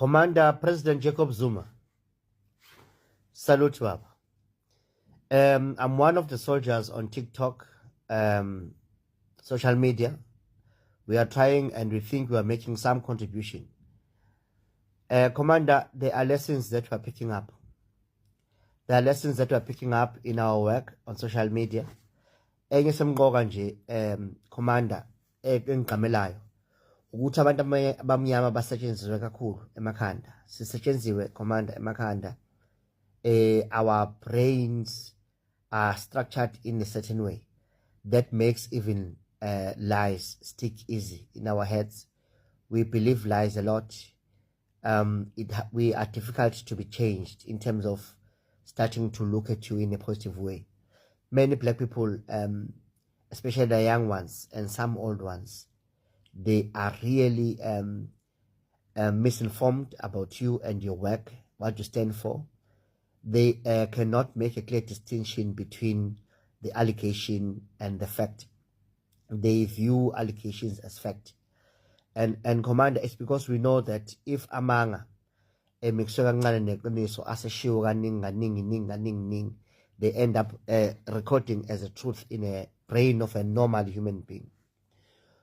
Commander President Jacob Zuma. Salute, Baba. I'm one of the soldiers on TikTok, social media. We are trying and we think we are making some contribution. Commander, there are lessons that we are picking up. There are lessons that we are picking up in our work on social media. Enye semqoka nje Commander engigqamelayo ukuthi abantu abamnyama basetshenziswe kakhulu emakhanda. Sisetshenziwe Commander emakhanda. Our brains are structured in a certain way that makes even lies stick easy in our heads. We believe lies a lot. We are difficult to be changed in terms of starting to look at you in a positive way. Many black people, especially the young ones and some old ones, they are really misinformed about you and your work, what you stand for. They cannot make a clear distinction between the allegation and the fact. They view allegations as fact. And Commander, it's because we know that if amanga they end up recording as a truth in a brain of a normal human being.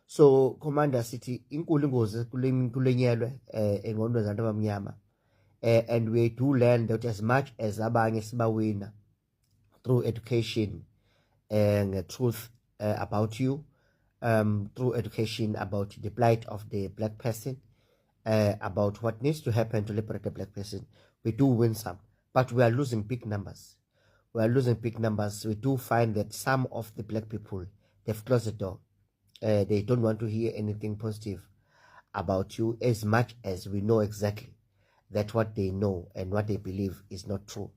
So Commander City inkulu ingozi kulenyelwe engqondweni zabantu abamnyama. And we do learn that as much as abanye sibawina through education and truth about you, through education about the plight of the black person, about what needs to happen to liberate the black person, we do win some, but we are losing big numbers. We are losing big numbers. We do find that some of the black people, they've closed the door. They don't want to hear anything positive about you, as much as we know exactly that what they know and what they believe is not true.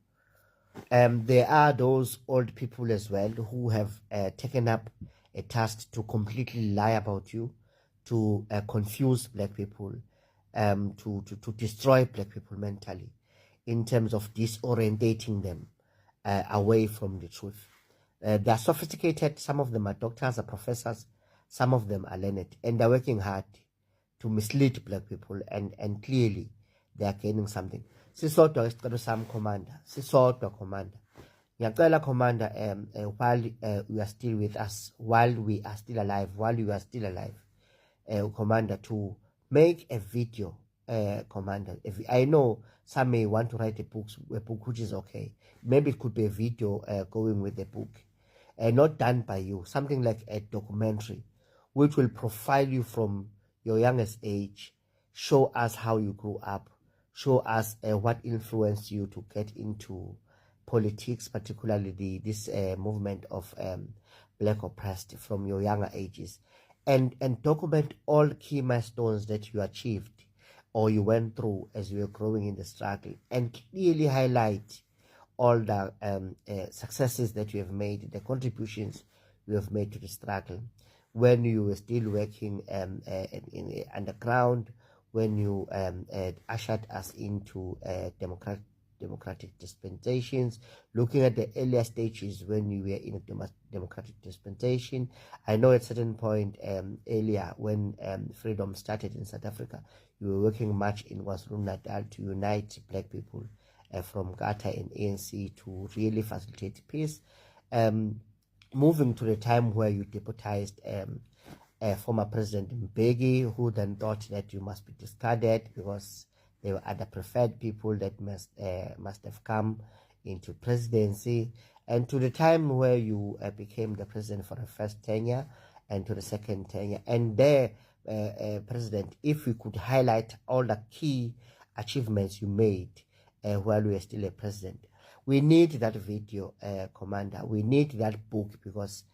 There are those old people as well who have taken up a task to completely lie about you, to confuse black people, to destroy black people mentally, in terms of disorientating them away from the truth. They are sophisticated. Some of them are doctors, are professors. Some of them are learned, and they're working hard to mislead black people, and clearly they are gaining something. Sisodwa isicelo sami Commander, sisodwa Commander. Ngiyacela Commander, while you are still with us, while we are still alive, while you are still alive, Commander, to make a video, Commander. I know some may want to write a book which is okay. Maybe it could be a video going with the book, not done by you, something like a documentary, which will profile you from your youngest age, show us how you grew up, show us what influenced you to get into politics, particularly this movement of black oppressed from your younger ages, and document all key milestones that you achieved or you went through as you were growing in the struggle, and clearly highlight all the successes that you have made, the contributions you have made to the struggle, when you were still working in the underground, when you ushered us into democratic dispensations, looking at the earlier stages when you were in a democratic dispensation. I know at a certain point earlier when freedom started in South Africa, you were working much in KwaZulu-Natal to unite black people from Gata and ANC to really facilitate peace. Moving to the time where you deputized former President Mbeki, who then thought that you must be discarded because there were other preferred people that must have come into presidency, and to the time where you became the president for the first tenure and to the second tenure. And there, President, if we could highlight all the key achievements you made while you were still a president. We need that video, Commander. We need that book, because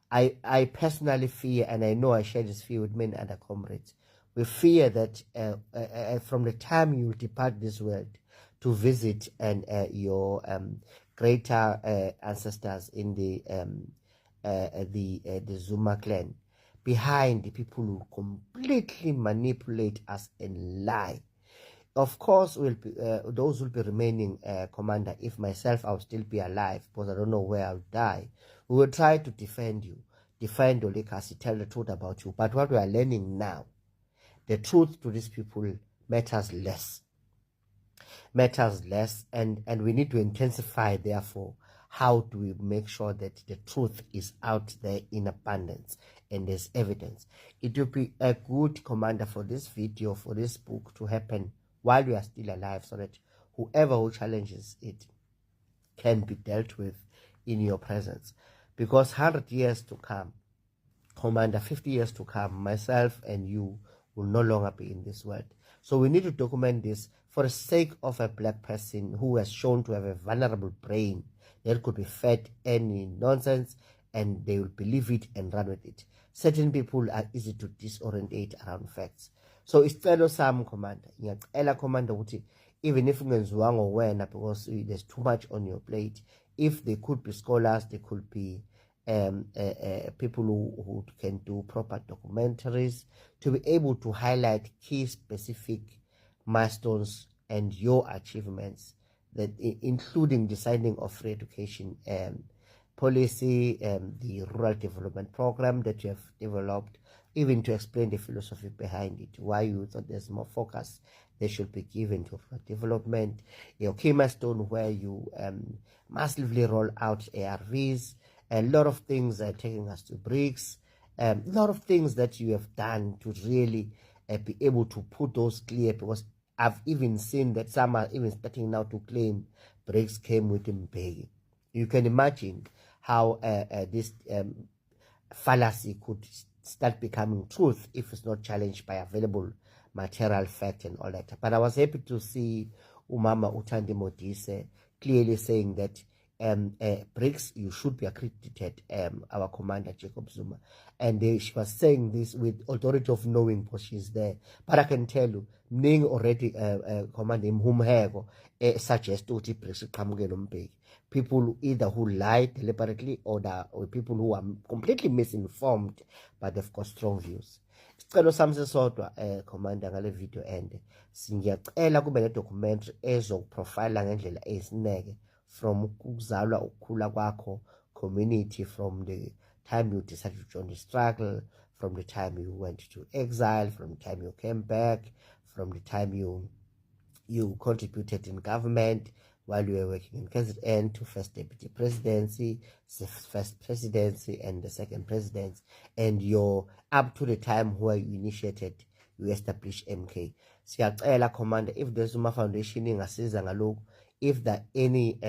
I personally fear, and I know I share this fear with many other comrades, we fear that from the time you depart this world to visit your greater ancestors in the Zuma clan, behind the people who completely manipulate us and lie. Of course, those will be remaining, Commander. If myself, I'll still be alive, because I don't know where I'll die. We will try to defend you, defend your legacy, tell the truth about you. But what we are learning now, the truth to these people matters less. matters less, and we need to intensify, therefore, how do we make sure that the truth is out there in abundance and there's evidence. It will be a good, Commander, for this video, for this book to happen while we are still alive, so that whoever who challenges it can be dealt with in your presence. Because 100 years to come, Commander, 50 years to come, myself and you will no longer be in this world. So we need to document this for the sake of a black person who has shown to have a vulnerable brain that could be fed any nonsense and they will believe it and run with it. Certain people are easy to disorientate around facts. So isicelo sami, Commander, ngiyacela, Commander, ukuthi even if ungenziwanga wena because there's too much on your plate, if they could be scholars, they could be people who can do proper documentaries to be able to highlight key specific milestones and your achievements, that including the signing of free education policy, the rural development program that you have developed, even to explain the philosophy behind it, why you thought there's more focus they should be given to rural development, your key milestone where you massively roll out ARVs. A lot of things are taking us to BRICS. A lot of things that you have done to really be able to put those clear, because I've even seen that some are even starting now to claim BRICS came with Mbeki. You can imagine how this fallacy could start becoming truth if it's not challenged by available material fact and all that. But I was happy to see Umama Uthandi Modise clearly saying that BRICS, you should be accredited, our Commander Jacob Zuma. And she was saying this with authority of knowing, because she's there. But I can tell you, Mning already, Commander Mhumhego, suggest to BRICS. People either who lie deliberately or people who are completely misinformed, but they've got strong views. Sicelo sami sisodwa Commander, ngale video ende singiyacela kube ne documentary ezoprofile ngendlela eyisineke from ukuzalwa ukukhula kwakho community, from the time you decided to join the struggle, from the time you went to exile, from the time you came back, from the time you contributed in government while you were working in KZN, to first deputy presidency, first presidency, and the second presidency, and you're up to the time where you established MK. Siyacela, Commander, if the Zuma Foundation ingasiza ngalokho, if there are any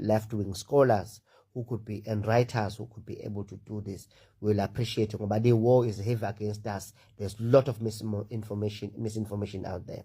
left-wing scholars who could be, and writers who could be able to do this, we'll appreciate it. But the war is heavy against us. There's a lot of misinformation out there.